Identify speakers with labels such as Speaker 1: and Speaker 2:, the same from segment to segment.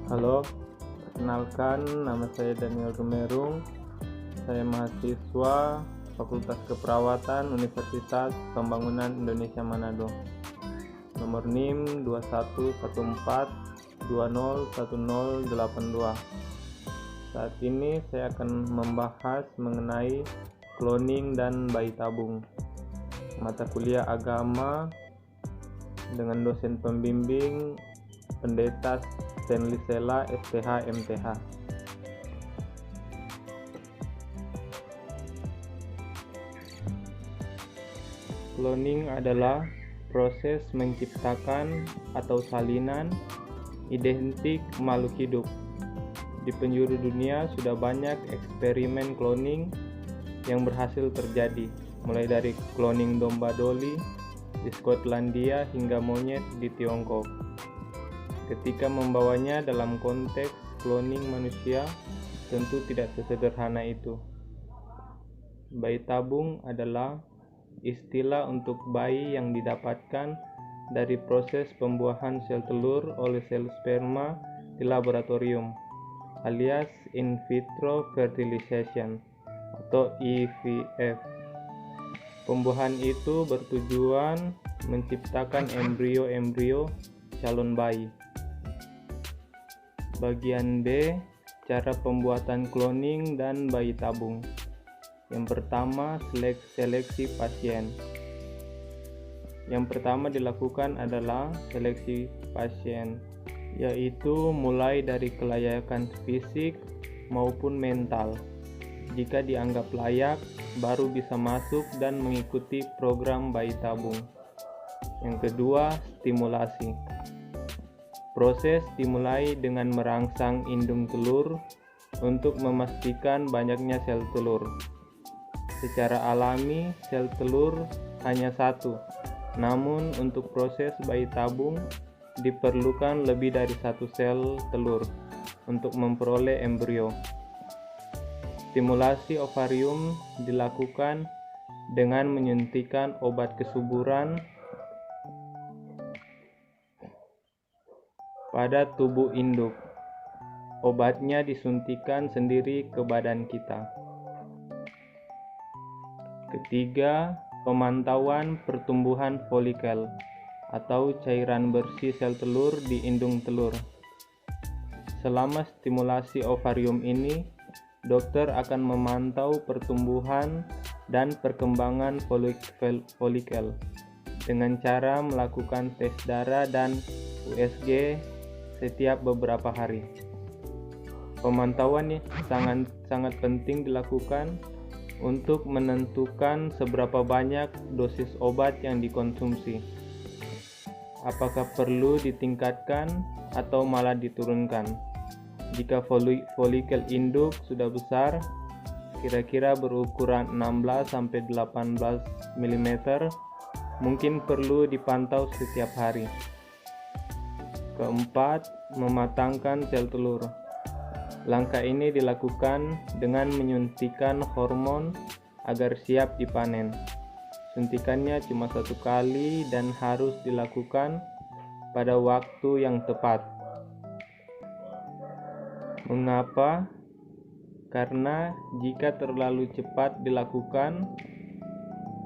Speaker 1: Halo, perkenalkan nama saya Daniel Rumerung. Saya mahasiswa Fakultas Keperawatan Universitas Pembangunan Indonesia Manado. Nomor NIM 2114201082. Saat ini saya akan membahas mengenai cloning dan bayi tabung. Mata kuliah agama dengan dosen pembimbing Pendeta Stanley Sela, STH, MTH. Cloning adalah proses menciptakan atau salinan identik makhluk hidup. Di penjuru dunia sudah banyak eksperimen cloning yang berhasil terjadi, mulai dari cloning domba Dolly di Skotlandia hingga monyet di Tiongkok. Ketika membawanya dalam konteks cloning manusia, tentu tidak sesederhana itu. Bayi tabung adalah istilah untuk bayi yang didapatkan dari proses pembuahan sel telur oleh sel sperma di laboratorium, alias in vitro fertilization atau IVF. Pembuahan itu bertujuan menciptakan embrio-embrio calon bayi. Bagian B, cara pembuatan cloning dan bayi tabung. Yang pertama, seleksi pasien. Yang pertama dilakukan adalah seleksi pasien, yaitu mulai dari kelayakan fisik maupun mental. Jika dianggap layak, baru bisa masuk dan mengikuti program bayi tabung. Yang kedua, stimulasi. Proses dimulai dengan merangsang indung telur untuk memastikan banyaknya sel telur. Secara alami, sel telur hanya satu, namun untuk proses bayi tabung diperlukan lebih dari satu sel telur untuk memperoleh embrio. Stimulasi ovarium dilakukan dengan menyuntikkan obat kesuburan pada tubuh induk. Obatnya disuntikan sendiri ke badan kita. Ketiga, pemantauan pertumbuhan folikel atau cairan bersih sel telur di indung telur. Selama stimulasi ovarium ini, dokter akan memantau pertumbuhan dan perkembangan folikel dengan cara melakukan tes darah dan USG setiap beberapa hari. Pemantauan sangat penting dilakukan untuk menentukan seberapa banyak dosis obat yang dikonsumsi. Apakah perlu ditingkatkan atau malah diturunkan? Jika folikel induk sudah besar, kira-kira berukuran 16-18 mm, mungkin perlu dipantau setiap hari. Keempat, mematangkan sel telur. Langkah ini dilakukan dengan menyuntikkan hormon agar siap dipanen. Suntikannya cuma 1 kali dan harus dilakukan pada waktu yang tepat. Mengapa? Karena jika terlalu cepat dilakukan,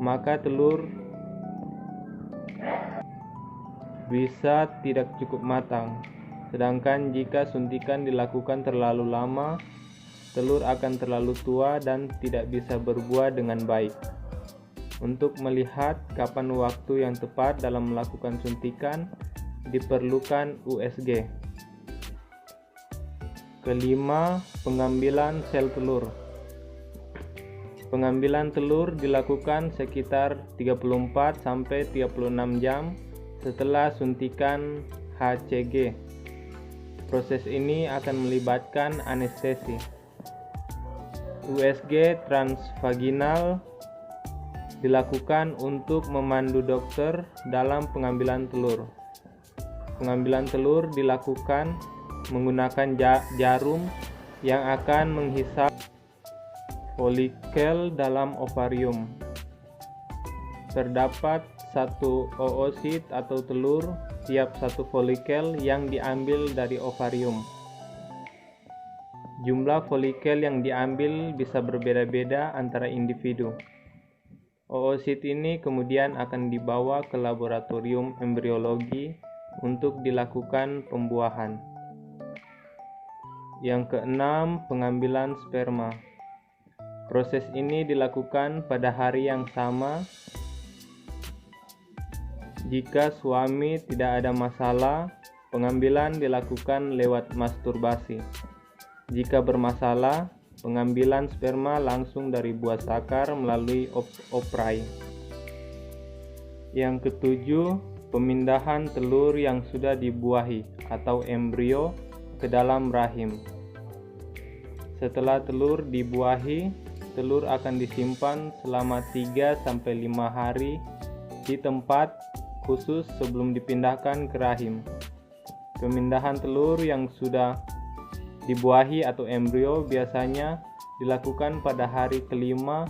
Speaker 1: maka telur bisa tidak cukup matang. Sedangkan jika suntikan dilakukan terlalu lama, telur akan terlalu tua dan tidak bisa berbuah dengan baik. Untuk melihat kapan waktu yang tepat dalam melakukan suntikan, diperlukan USG. Kelima, pengambilan sel telur. Pengambilan telur dilakukan sekitar 34-36 jam setelah suntikan HCG. Proses ini akan melibatkan anestesi. USG transvaginal dilakukan untuk memandu dokter dalam pengambilan telur. Pengambilan telur dilakukan menggunakan jarum yang akan menghisap folikel dalam ovarium. Terdapat satu oosit atau telur tiap satu folikel yang diambil dari ovarium. Jumlah folikel yang diambil bisa berbeda-beda antara individu. Oosit ini kemudian akan dibawa ke laboratorium embriologi untuk dilakukan pembuahan. Yang keenam, pengambilan sperma. Proses ini dilakukan pada hari yang sama. Jika suami tidak ada masalah, pengambilan dilakukan lewat masturbasi. Jika bermasalah, pengambilan sperma langsung dari buah sakar melalui oprai. Yang ketujuh, pemindahan telur yang sudah dibuahi atau embrio ke dalam rahim. Setelah telur dibuahi, telur akan disimpan selama 3-5 hari di tempat khusus sebelum dipindahkan ke rahim. Pemindahan telur yang sudah dibuahi atau embrio biasanya dilakukan pada hari kelima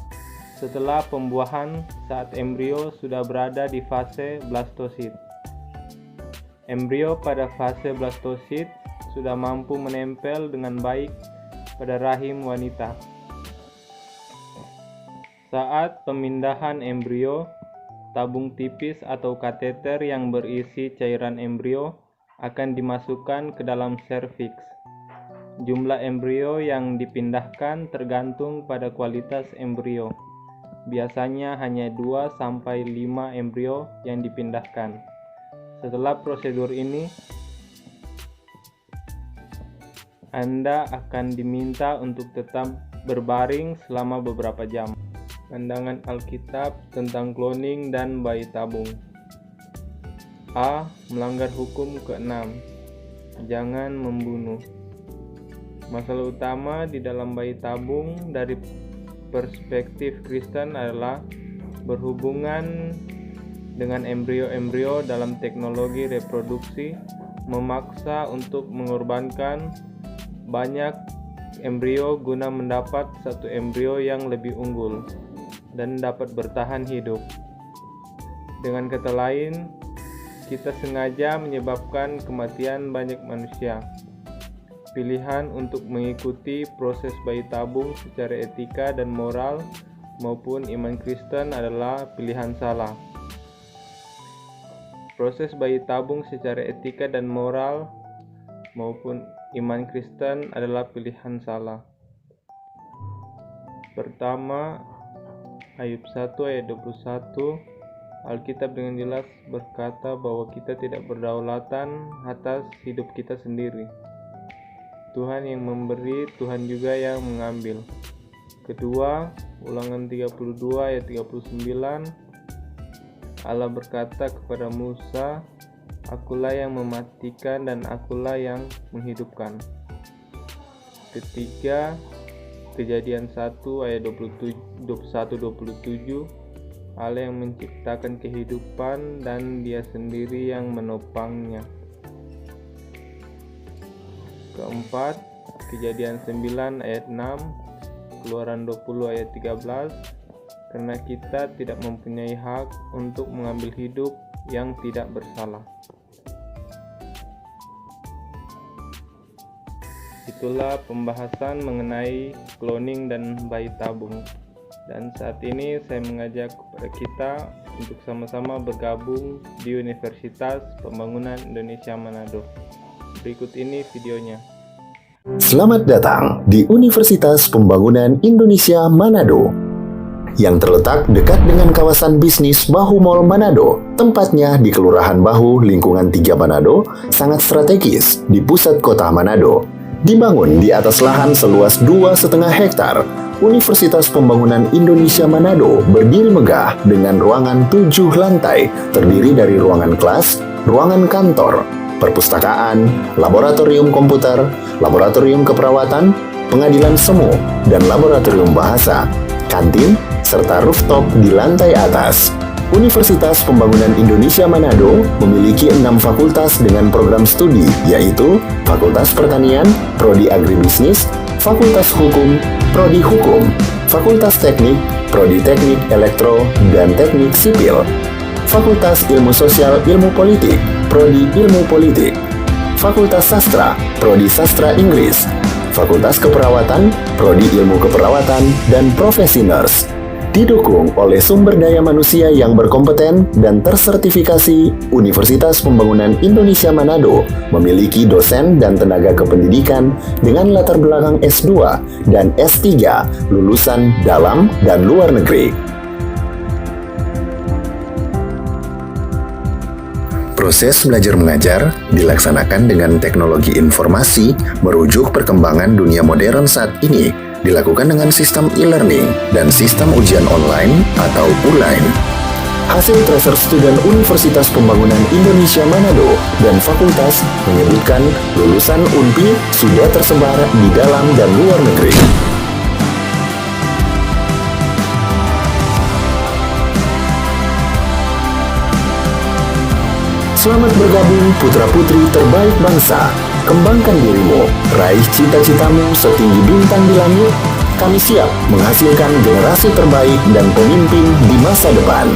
Speaker 1: setelah pembuahan saat embrio sudah berada di fase blastosit. Embrio pada fase blastosit sudah mampu menempel dengan baik pada rahim wanita. Saat pemindahan embrio, tabung tipis atau kateter yang berisi cairan embrio akan dimasukkan ke dalam serviks. Jumlah embrio yang dipindahkan tergantung pada kualitas embrio. Biasanya hanya 2-5 embrio yang dipindahkan. Setelah prosedur ini, Anda akan diminta untuk tetap berbaring selama beberapa jam. Pandangan Alkitab tentang cloning dan bayi tabung. A. Melanggar hukum ke-6. Jangan membunuh. Masalah utama di dalam bayi tabung dari perspektif Kristen adalah berhubungan dengan embrio-embrio dalam teknologi reproduksi memaksa untuk mengorbankan banyak embrio guna mendapat satu embrio yang lebih unggul dan dapat bertahan hidup. Dengan kata lain, kita sengaja menyebabkan kematian banyak manusia. Pilihan untuk mengikuti proses bayi tabung secara etika dan moral maupun iman Kristen adalah pilihan salah. Proses bayi tabung secara etika dan moral maupun iman Kristen adalah pilihan salah. Pertama, Ayub 1 ayat 21, Alkitab dengan jelas berkata bahwa kita tidak berdaulatan atas hidup kita sendiri. Tuhan yang memberi, Tuhan juga yang mengambil. Kedua, Ulangan 32 ayat 39, Allah berkata kepada Musa, Akulah yang mematikan dan akulah yang menghidupkan. Ketiga, Kejadian 1 ayat 21-27, Allah yang menciptakan kehidupan dan Dia sendiri yang menopangnya. Keempat, Kejadian 9 ayat 6, Keluaran 20 ayat 13, karena kita tidak mempunyai hak untuk mengambil hidup yang tidak bersalah. Itulah pembahasan mengenai cloning dan bayi tabung. Dan saat ini saya mengajak kepada kita untuk sama-sama bergabung di Universitas Pembangunan Indonesia Manado. Berikut ini videonya.
Speaker 2: Selamat datang di Universitas Pembangunan Indonesia Manado yang terletak dekat dengan kawasan bisnis Bahu Mall Manado. Tempatnya di Kelurahan Bahu, lingkungan 3 Manado, sangat strategis di pusat kota Manado. Dibangun di atas lahan seluas 2,5 hektar, Universitas Pembangunan Indonesia Manado berdiri megah dengan ruangan 7 lantai, terdiri dari ruangan kelas, ruangan kantor, perpustakaan, laboratorium komputer, laboratorium keperawatan, pengadilan semu, dan laboratorium bahasa, kantin, serta rooftop di lantai atas. Universitas Pembangunan Indonesia Manado memiliki 6 fakultas dengan program studi, yaitu Fakultas Pertanian, Prodi Agribisnis, Fakultas Hukum, Prodi Hukum, Fakultas Teknik, Prodi Teknik Elektro dan Teknik Sipil, Fakultas Ilmu Sosial Ilmu Politik, Prodi Ilmu Politik, Fakultas Sastra, Prodi Sastra Inggris, Fakultas Keperawatan, Prodi Ilmu Keperawatan, dan Profesi Nurse. Didukung oleh sumber daya manusia yang berkompeten dan tersertifikasi, Universitas Pembangunan Indonesia Manado memiliki dosen dan tenaga kependidikan dengan latar belakang S2 dan S3 lulusan dalam dan luar negeri. Proses belajar mengajar dilaksanakan dengan teknologi informasi merujuk perkembangan dunia modern saat ini, dilakukan dengan sistem e-learning dan sistem ujian online atau ULAIN. Hasil tracer student Universitas Pembangunan Indonesia Manado dan fakultas menyebutkan lulusan UNPI sudah tersebar di dalam dan luar negeri. Selamat bergabung putra-putri terbaik bangsa. Kembangkan dirimu, raih cita-citamu setinggi bintang di langit. Kami siap menghasilkan generasi terbaik dan pemimpin di masa depan.